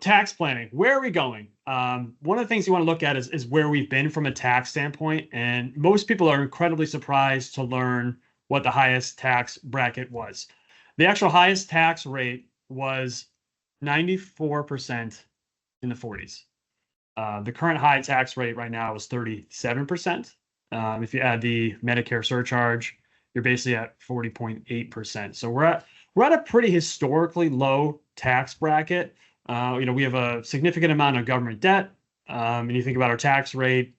Tax planning, where are we going? One of the things you want to look at is where we've been from a tax standpoint. And most people are incredibly surprised to learn what the highest tax bracket was. The actual highest tax rate was 94% in the 40s. The current high tax rate right now is 37%. If you add the Medicare surcharge, you're basically at 40.8%. So we're at a pretty historically low tax bracket. We have a significant amount of government debt. And you think about our tax rate,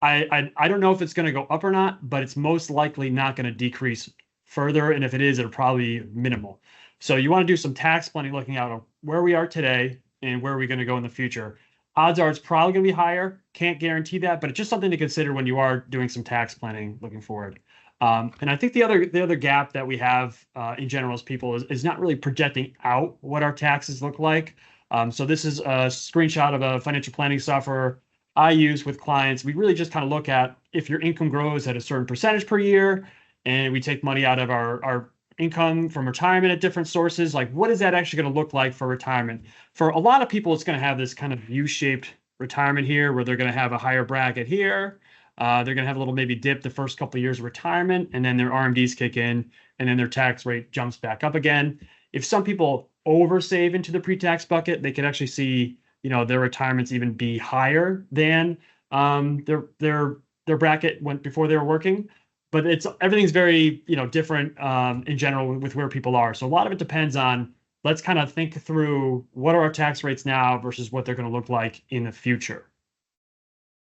I don't know if it's going to go up or not, but it's most likely not going to decrease further. And if it is, it'll probably be minimal. So you want to do some tax planning, looking at where we are today and where are we going to go in the future. Odds are it's probably going to be higher. Can't guarantee that, but it's just something to consider when you are doing some tax planning looking forward. And I think the other gap that we have in general as people is not really projecting out what our taxes look like. So this is a screenshot of a financial planning software I use with clients. We really just kind of look at if your income grows at a certain percentage per year, and we take money out of our income from retirement at different sources, like what is that actually going to look like for retirement? For a lot of people, it's going to have this kind of U-shaped retirement here, where they're going to have a higher bracket here. They're going to have a little maybe dip the first couple of years of retirement, and then their RMDs kick in, and then their tax rate jumps back up again. If some people oversave into the pre-tax bucket, they could actually see, their retirements even be higher than their bracket went before they were working. But everything's very, different in general with where people are. So a lot of it depends on, let's kind of think through what are our tax rates now versus what they're going to look like in the future.